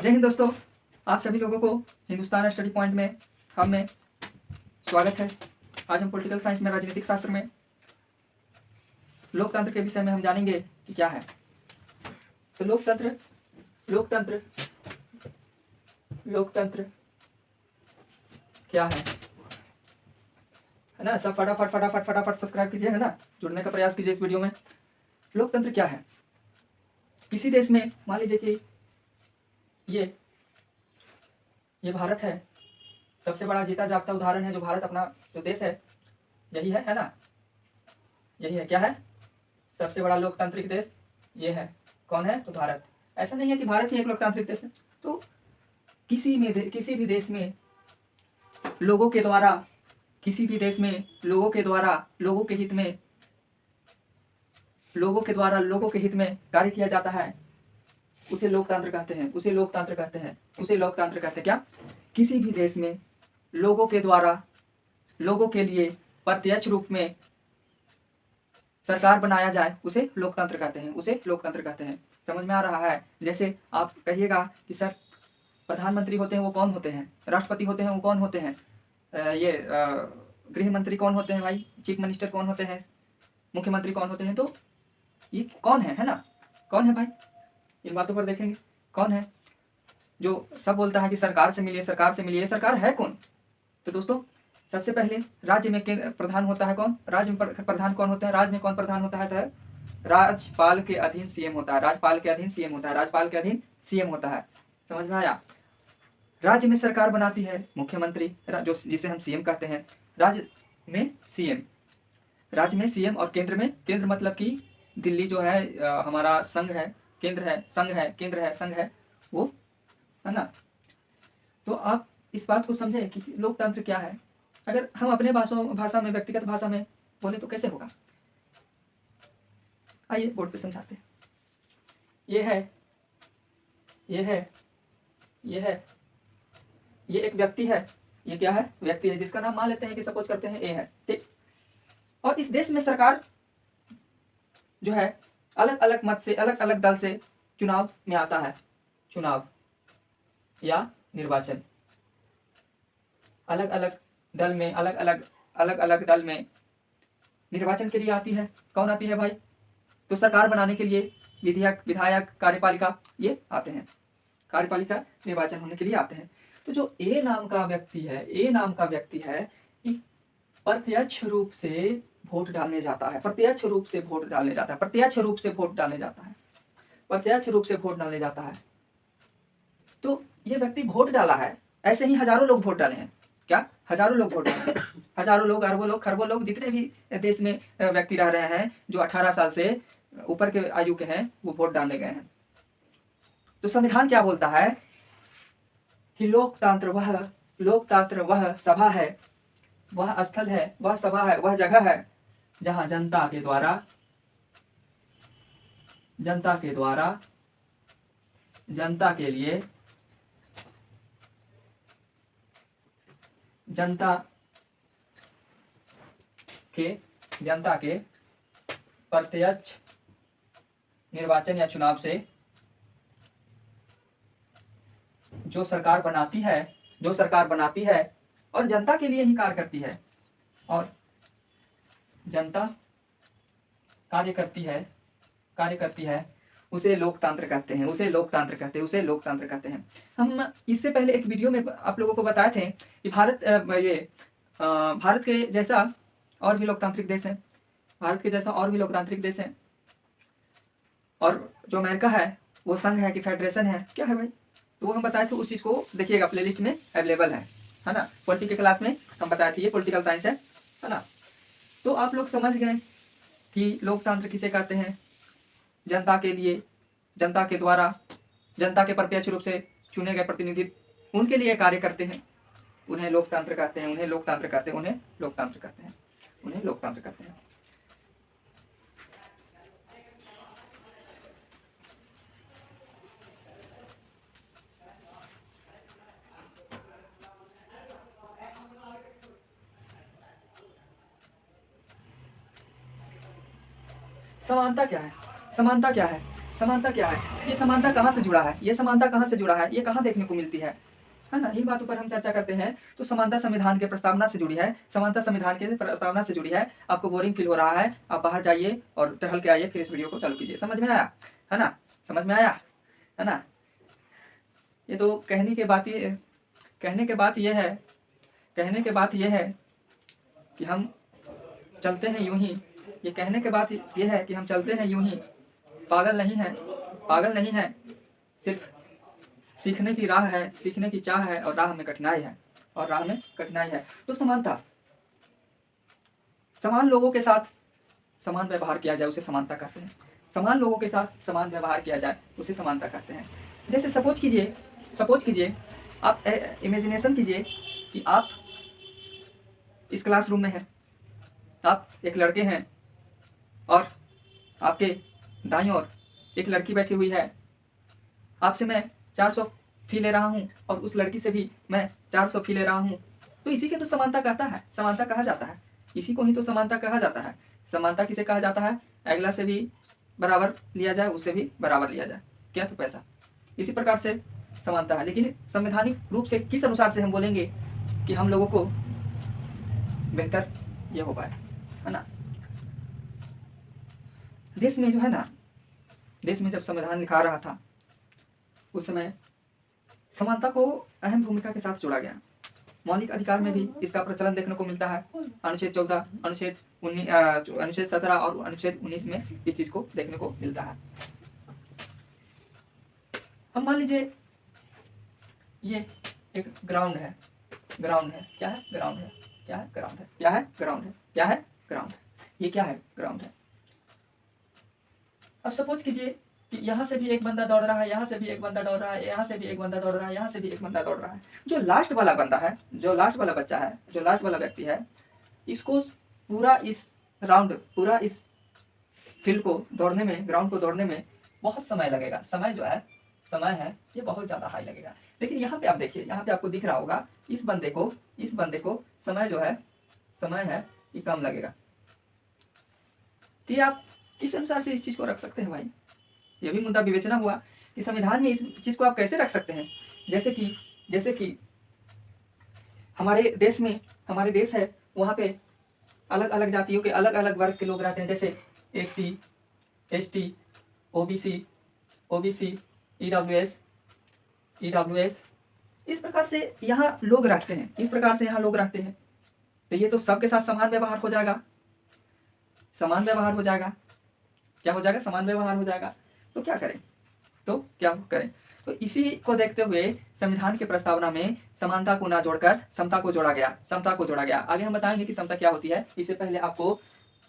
जय हिंद दोस्तों, आप सभी लोगों को हिंदुस्तान स्टडी पॉइंट में हमें स्वागत है। आज हम पॉलिटिकल साइंस में राजनीतिक शास्त्र में लोकतंत्र के विषय में हम जानेंगे कि क्या है। तो लोकतंत्र लोकतंत्र लोकतंत्र क्या है ना। सब फटाफट फटाफट फटाफट सब्सक्राइब कीजिए, है ना, जुड़ने का प्रयास कीजिए इस वीडियो में। लोकतंत्र क्या है? किसी देश में मान लीजिए कि ये भारत है, सबसे बड़ा जीता जागता उदाहरण है जो भारत अपना जो देश है यही है ना। यही है, क्या है? सबसे बड़ा लोकतांत्रिक देश ये है। कौन है? तो भारत। ऐसा नहीं है कि भारत ही एक लोकतांत्रिक देश है। तो किसी भी देश में लोगों के द्वारा, किसी भी देश में लोगों के द्वारा लोगों के हित में कार्य किया जाता है, उसे लोकतंत्र कहते हैं। उसे लोकतंत्र कहते हैं। उसे लोकतंत्र कहते हैं। क्या? किसी भी देश में लोगों के द्वारा लोगों के लिए प्रत्यक्ष रूप में सरकार बनाया जाए, उसे लोकतंत्र कहते हैं। उसे लोकतंत्र कहते हैं। समझ में आ रहा है? जैसे आप कहिएगा कि सर प्रधानमंत्री होते हैं वो कौन होते हैं, राष्ट्रपति होते हैं वो कौन होते हैं, गृह मंत्री कौन होते हैं भाई, चीफ मिनिस्टर कौन होते हैं, मुख्यमंत्री कौन होते हैं, तो ये कौन है ना? कौन है भाई? इन बातों पर देखेंगे कौन है जो सब बोलता है कि सरकार से मिलिए, सरकार से मिलिए। सरकार है कौन? तो दोस्तों सबसे पहले राज्य में प्रधान होता है कौन? राज्य में प्रधान कौन होता है? राज्य में कौन प्रधान होता है? तो राज्यपाल के अधीन सीएम होता है। राज्यपाल के अधीन सीएम होता है। राज्यपाल के अधीन सीएम होता है। समझ में आया? राज्य में सरकार बनाती है मुख्यमंत्री, जो जिसे हम सीएम कहते हैं। राज्य में सीएम, राज्य में सीएम, और केंद्र में, केंद्र मतलब कि दिल्ली जो है हमारा संघ है, केंद्र है, संघ है, केंद्र है, संघ है, वो है ना। तो आप इस बात को समझे कि लोकतंत्र क्या है। अगर हम अपने भाषा में, व्यक्तिगत भाषा में बोले तो कैसे होगा? आइए बोर्ड पे समझाते हैं। ये एक व्यक्ति है। ये क्या है? व्यक्ति है, जिसका नाम मान लेते हैं कि सपोज करते हैं ए है, ठीक। और इस देश में सरकार जो है अलग अलग मत से, अलग अलग दल से चुनाव में आता है। चुनाव या निर्वाचन, अलग अलग दल में, अलग अलग दल में निर्वाचन के लिए आती है। कौन आती है भाई? तो सरकार बनाने के लिए विधायक, कार्यपालिका, ये आते हैं। कार्यपालिका निर्वाचन होने के लिए आते हैं। तो जो ए नाम का व्यक्ति है, प्रत्यक्ष रूप से वोट डालने जाता है। प्रत्यक्ष रूप से वोट डालने जाता है। तो ये व्यक्ति वोट डाला है। ऐसे ही हजारों लोग वोट डाले हैं। क्या? हजारों लोग वोट डाले हैं। हजारों लोग, अरबों लोग, खरबों लोग, जितने भी देश में व्यक्ति रह रहे हैं जो 18 साल से ऊपर के आयु के हैं, वो वोट डालने गए हैं। तो संविधान क्या बोलता है कि लोकतंत्र वह सभा है, वह स्थल है, वह सभा है, वह जगह है जहां जनता के द्वारा जनता के लिए, जनता के प्रत्यक्ष निर्वाचन या चुनाव से जो सरकार बनाती है और जनता के लिए ही कार्य करती है, उसे लोकतंत्र कहते हैं। कहते हैं। हम इससे पहले एक वीडियो में आप लोगों को बताए थे कि भारत के जैसा और भी लोकतांत्रिक देश हैं। और जो अमेरिका है वो संघ है कि फेडरेशन है, क्या है भाई? तो वो हम बताए थे। उस चीज़ को देखिएगा, प्लेलिस्ट में अवेलेबल है ना। पॉलिटिकल क्लास में हम बताए थे, ये पॉलिटिकल साइंस है ना। तो आप लोग समझ गए कि लोकतंत्र किसे कहते हैं। जनता के लिए, जनता के द्वारा, जनता के प्रत्यक्ष रूप से चुने गए प्रतिनिधि उनके लिए कार्य करते हैं, उन्हें लोकतंत्र कहते हैं। समानता क्या है? समानता क्या है, ये समानता कहाँ से जुड़ा है, ये समानता कहाँ से जुड़ा है, ये कहाँ देखने को मिलती है ना। इन बातों पर हम चर्चा करते हैं। तो समानता संविधान के प्रस्तावना से जुड़ी है, समानता संविधान के प्रस्तावना से जुड़ी है। आपको बोरिंग फील हो रहा है, आप बाहर जाइए और टहल के आइए, फिर इस वीडियो को चालू कीजिए। समझ में आया है ना, समझ में आया है ना। ये तो कहने के बात ये है, कहने के बात ये है कि हम चलते हैं यूं ही, ये कहने के बात ये है कि हम चलते हैं यूं ही, पागल नहीं है, सिर्फ सीखने की राह है, सीखने की चाह है, और राह में कठिनाई है, तो समानता, समान लोगों के साथ समान व्यवहार किया जाए उसे समानता कहते हैं। समान लोगों के साथ समान व्यवहार किया जाए उसे समानता कहते हैं। जैसे सपोज कीजिए आप इमेजिनेशन कीजिए कि आप इस क्लासरूम में हैं, आप एक लड़के हैं और आपके दाईं ओर एक लड़की बैठी हुई है। आपसे मैं 400 फी ले रहा हूँ और उस लड़की से भी मैं 400 फी ले रहा हूँ। तो इसी के तो समानता कहा जाता है, इसी को ही तो समानता कहा जाता है। समानता किसे कहा जाता है, अगला से भी बराबर लिया जाए, उससे भी बराबर लिया जाए, क्या तो पैसा, इसी प्रकार से समानता है। लेकिन संवैधानिक रूप से किस अनुसार से हम बोलेंगे कि हम लोगों को बेहतर ये हो पाए, है ना। देश में जो है ना, देश में जब संविधान लिखा रहा था उस समय समानता को अहम भूमिका के साथ जोड़ा गया। मौलिक अधिकार में भी इसका प्रचलन देखने को मिलता है। अनुच्छेद 14, अनुच्छेद 17 और अनुच्छेद 19 में इस चीज को देखने को मिलता है। हम मान लीजिए ये एक ग्राउंड है, क्या है, ग्राउंड है, ये क्या है, ग्राउंड है। अब सपोज कीजिए कि यहाँ से भी एक बंदा दौड़ रहा है, यहाँ से भी एक बंदा दौड़ रहा है, यहाँ से भी एक बंदा दौड़ रहा है, यहाँ से भी एक बंदा दौड़ रहा है। जो लास्ट वाला बंदा है, जो लास्ट वाला बच्चा है, जो लास्ट वाला व्यक्ति है, इसको पूरा इस फील्ड को दौड़ने में, ग्राउंड को दौड़ने में बहुत समय लगेगा। समय है ये बहुत ज़्यादा हाई लगेगा। लेकिन यहाँ पे आप देखिए, यहाँ पे आपको दिख रहा होगा इस बंदे को समय जो है, समय है ये कम लगेगा। तो ये आप किस अनुसार से इस चीज़ को रख सकते हैं भाई, ये भी मुद्दा विवेचना हुआ कि संविधान में इस चीज़ को आप कैसे रख सकते हैं। जैसे कि हमारे देश है, वहाँ पे अलग अलग जातियों के अलग अलग वर्ग के लोग रहते हैं, जैसे SC, ST, OBC, EWS, इस प्रकार से यहाँ लोग रहते हैं। तो ये तो सबके साथ समान व्यवहार हो जाएगा, क्या हो जाएगा, समान व्यवहार हो जाएगा। तो क्या करें, तो इसी को देखते हुए संविधान की प्रस्तावना में समानता को ना जोड़कर समता को जोड़ा गया। आगे हम बताएंगे कि समता क्या होती है। इससे पहले आपको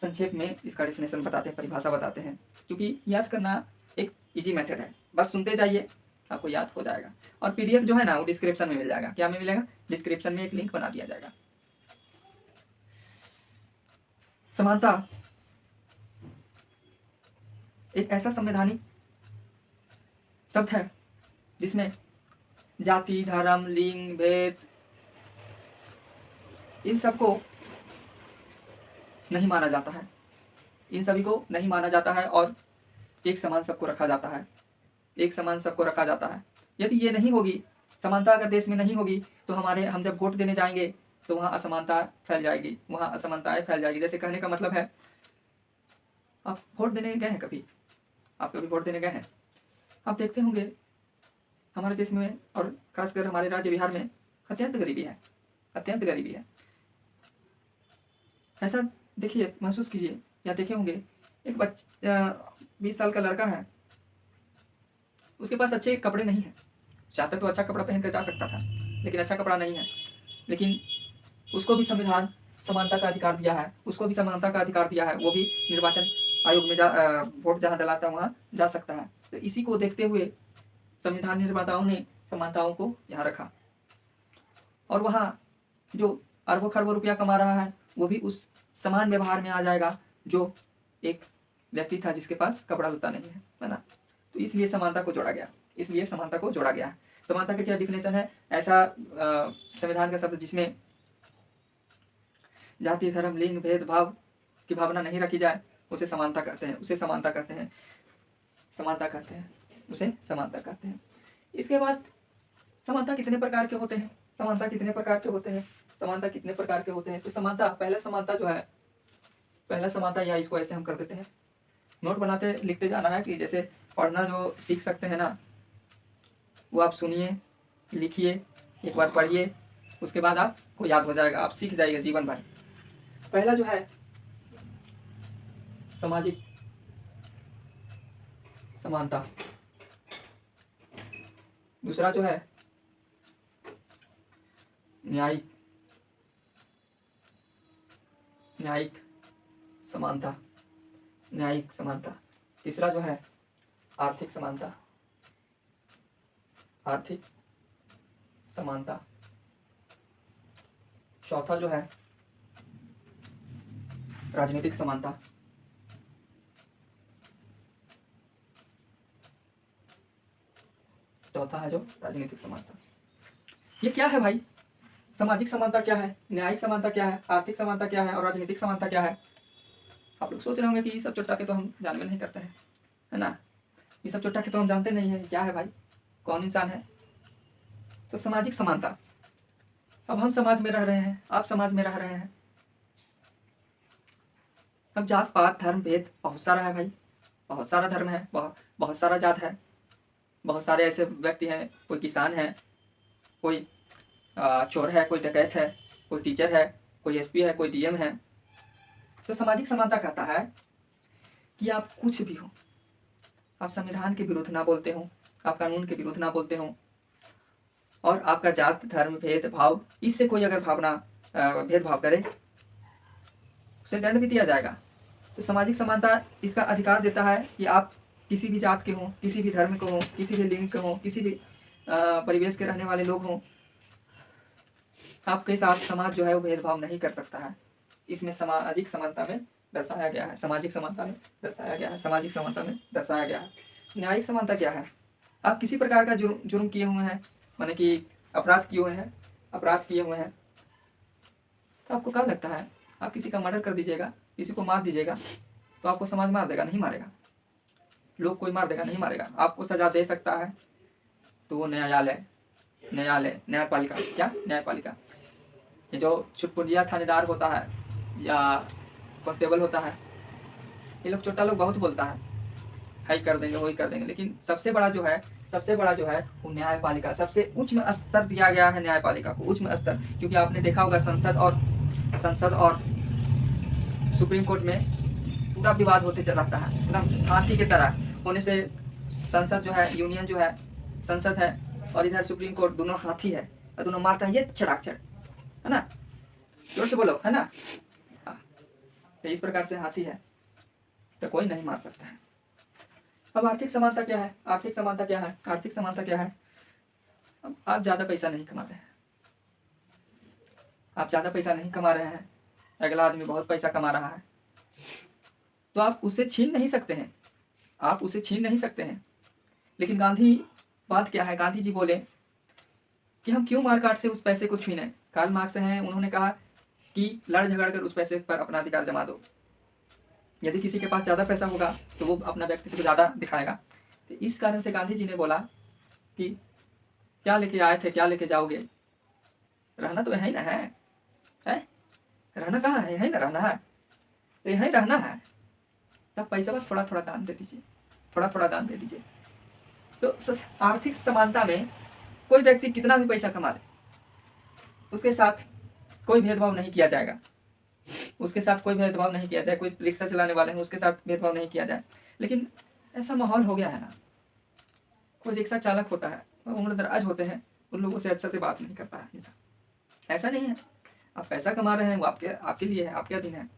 संक्षेप में इसका डिफिनेशन बताते हैं, परिभाषा बताते हैं, क्योंकि याद करना एक इजी मेथड है, बस सुनते जाइए आपको याद हो जाएगा। और PDF जो है ना वो डिस्क्रिप्शन में मिल जाएगा। क्या में मिलेगा, डिस्क्रिप्शन में एक लिंक बना दिया जाएगा। समानता एक ऐसा संवैधानिक शब्द है जिसमें जाति, धर्म, लिंग, भेद इन सबको नहीं माना जाता है, इन सभी को नहीं माना जाता है और एक समान सबको रखा जाता है। यदि ये नहीं होगी, समानता अगर देश में नहीं होगी, तो हम जब वोट देने जाएंगे तो वहाँ असमानता फैल जाएगी, असमानताएं फैल जाएगी। जैसे कहने का मतलब है, आप वोट देने गए हैं कभी, आप कभी वोट देने गए हैं, आप देखते होंगे हमारे देश में और खासकर हमारे राज्य बिहार में अत्यंत गरीबी है। ऐसा देखिए, महसूस कीजिए, या देखे होंगे एक 20 साल का लड़का है, उसके पास अच्छे कपड़े नहीं है, चाहता तो अच्छा कपड़ा पहन कर जा सकता था, लेकिन अच्छा कपड़ा नहीं है। लेकिन उसको भी संविधान समानता का अधिकार दिया है, वो भी निर्वाचन आयोग में वोट जहाँ डलाता है वहाँ जा सकता है। तो इसी को देखते हुए संविधान निर्माताओं ने समानताओं को यहाँ रखा, और वहाँ जो अरबों खरबों रुपया कमा रहा है वो भी उस समान व्यवहार में आ जाएगा जो एक व्यक्ति था जिसके पास कपड़ा लत्ता नहीं है ना। तो इसलिए समानता को जोड़ा गया। समानता का क्या डिफिनेशन है, ऐसा संविधान का शब्द जिसमें जाति, धर्म, लिंग, भेदभाव की भावना नहीं रखी जाए, उसे समानता कहते हैं। समानता कहते हैं, उसे समानता कहते हैं। इसके बाद समानता कितने प्रकार के होते हैं, समानता कितने प्रकार के होते हैं, समानता कितने प्रकार के होते हैं। तो समानता, पहला समानता जो है, पहला समानता, या इसको ऐसे हम कर देते हैं, नोट बनाते लिखते जाना है कि जैसे पढ़ना जो सीख सकते हैं ना, वो आप सुनिए, लिखिए, एक बार पढ़िए, उसके बाद आपको याद हो जाएगा, आप सीख जाइएगा जीवन भर। पहला जो है सामाजिक समानता, दूसरा जो है न्यायिक समानता, न्यायिक समानता, तीसरा जो है आर्थिक समानता, आर्थिक समानता, चौथा जो है राजनीतिक समानता, चौथा है जो राजनीतिक समानता। ये क्या है भाई? सामाजिक समानता क्या है, न्यायिक समानता क्या है, आर्थिक समानता क्या है और राजनीतिक समानता क्या है? आप लोग सोच रहे होंगे कि ये सब चुट्टा के तो हम जानवे नहीं करते हैं, है ना, ये सब चुट्टा के तो हम जानते नहीं है, क्या है भाई, कौन इंसान है? तो सामाजिक समानता, अब हम समाज में रह रहे हैं, आप समाज में रह रहे हैं, अब जात पात धर्म भेद बहुत सारा है भाई, बहुत सारा धर्म है, बहुत सारा जात है, बहुत सारे ऐसे व्यक्ति हैं, कोई किसान है, कोई चोर है, कोई डकैत है, कोई टीचर है, कोई एसपी है, कोई डीएम है। तो सामाजिक समानता कहता है कि आप कुछ भी हो, आप संविधान के विरुद्ध ना बोलते हो, आप कानून के विरुद्ध ना बोलते हो, और आपका जात धर्म भेदभाव, इससे कोई अगर भावना भेदभाव करे उसे दंड भी दिया जाएगा। तो सामाजिक समानता इसका अधिकार देता है कि आप किसी भी जात के हों, किसी भी धर्म के हों, किसी भी लिंग के हों, किसी भी परिवेश के रहने वाले लोग हों, आपके साथ समाज जो है वो भेदभाव नहीं कर सकता है। इसमें सामाजिक समानता में दर्शाया गया है, सामाजिक समानता में दर्शाया गया है, सामाजिक समानता में दर्शाया गया है। न्यायिक समानता क्या है? आप किसी प्रकार का जुर्म किए हुए हैं, माने कि अपराध किए हुए हैं, तो आपको क्या लगता है, आप किसी का मर्डर कर दीजिएगा, किसी को मार दीजिएगा, तो आपको समाज मार देगा? नहीं मारेगा, लोग कोई मार देगा? नहीं मारेगा। आपको सजा दे सकता है तो वो न्यायपालिका, क्या न्यायपालिका, ये जो छुटपुंजिया थानेदार होता है या कांस्टेबल होता है, ये लोग छोटा लोग बहुत बोलता है, हाई कर देंगे, वही कर देंगे, लेकिन सबसे बड़ा जो है वो न्यायपालिका, सबसे उच्च स्तर दिया गया है न्यायपालिका को, उच्च स्तर। क्योंकि आपने देखा होगा संसद और सुप्रीम कोर्ट में पूरा विवाद होते चल रहता है, एकदम हाथी की तरह होने से। संसद जो है, यूनियन जो है संसद है, और इधर सुप्रीम कोर्ट, दोनों हाथी है और दोनों मारता है ये चढ़ाक्षर, है ना, जोर से बोलो, है ना। तो इस प्रकार से हाथी है तो कोई नहीं मार सकता है। अब आर्थिक समानता क्या है? आर्थिक समानता क्या है? आर्थिक समानता क्या है? अब आप ज़्यादा पैसा नहीं कमा रहे हैं, आप ज़्यादा पैसा नहीं कमा रहे हैं, अगला आदमी बहुत पैसा कमा रहा है, तो आप उसे छीन नहीं सकते हैं, आप उसे छीन नहीं सकते हैं। लेकिन गांधी बात क्या है, गांधी जी बोले कि हम क्यों मारकाट से उस पैसे को छीने। कार्ल मार्क्स हैं, उन्होंने कहा कि लड़ झगड़ कर उस पैसे पर अपना अधिकार जमा दो। यदि किसी के पास ज़्यादा पैसा होगा तो वो अपना व्यक्तित्व ज़्यादा दिखाएगा। तो इस कारण से गांधी जी ने बोला कि क्या लेके आए थे, क्या लेके जाओगे, रहना तो यहीं ना है, रहना कहाँ है, यहीं ना रहना है, तो यहीं रहना है, तब पैसा बस थोड़ा थोड़ा दान दे दीजिए, थोड़ा थोड़ा दान दे दीजिए। तो आर्थिक समानता में कोई व्यक्ति कितना भी पैसा कमा ले, उसके साथ कोई भेदभाव नहीं किया जाएगा, उसके साथ कोई भेदभाव नहीं किया जाए। कोई रिक्शा चलाने वाले हैं उसके साथ भेदभाव नहीं किया जाए। लेकिन ऐसा माहौल हो गया है ना, कोई रिक्शा चालक होता है, उम्रदराज होते हैं, उन लोगों से अच्छा से बात नहीं करता है इंसान। ऐसा नहीं है, आप पैसा कमा रहे हैं वो आपके लिए है, आपके अधीन है।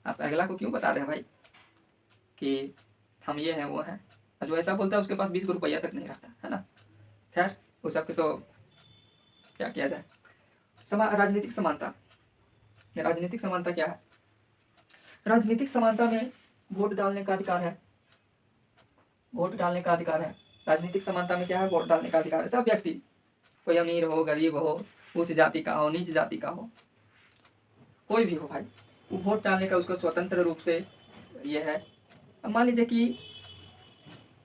आप अगला को क्यों बता रहे हैं भाई कि हम ये हैं वो हैं? जो ऐसा बोलता है उसके पास 20 रुपया तक नहीं रहता है ना। खैर वो सब तो क्या किया जाए। राजनीतिक समानता, राजनीतिक समानता क्या है? राजनीतिक समानता में वोट डालने का अधिकार है, वोट डालने का अधिकार है। राजनीतिक समानता में क्या है? वोट डालने का अधिकार है। सब व्यक्ति, कोई अमीर हो, गरीब हो, उच्च जाति का हो, नीच जाति का हो, कोई भी हो भाई, वो वोट डालने का उसका स्वतंत्र रूप से ये है। अब मान लीजिए कि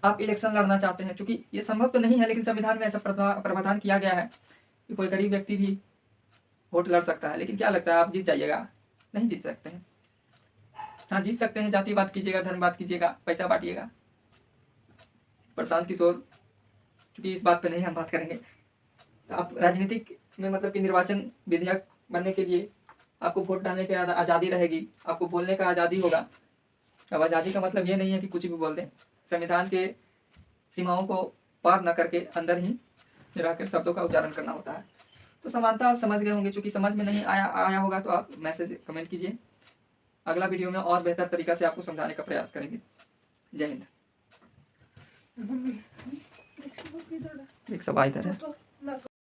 आप इलेक्शन लड़ना चाहते हैं, क्योंकि ये संभव तो नहीं है लेकिन संविधान में ऐसा प्रावधान किया गया है कि कोई गरीब व्यक्ति भी वोट लड़ सकता है। लेकिन क्या लगता है आप जीत जाइएगा? नहीं जीत सकते हैं। हाँ जीत सकते हैं, जातिवाद कीजिएगा, धर्मवाद कीजिएगा, पैसा बांटिएगा। प्रशांत किशोर, क्योंकि इस बात पे नहीं हम बात करेंगे। तो आप राजनीतिक में मतलब कि निर्वाचन विधेयक बनने के लिए आपको वोट डालने की आज़ादी रहेगी, आपको बोलने का आज़ादी होगा। अब आज़ादी का मतलब ये नहीं है कि कुछ भी बोल दें, संविधान के सीमाओं को पार न करके अंदर ही रहकर शब्दों का उच्चारण करना होता है। तो समानता आप समझ गए होंगे, चूँकि समझ में नहीं आया होगा तो आप मैसेज कमेंट कीजिए। अगला वीडियो में और बेहतर तरीका से आपको समझाने का प्रयास करेंगे। जय हिंद। एक सवाल इधर है।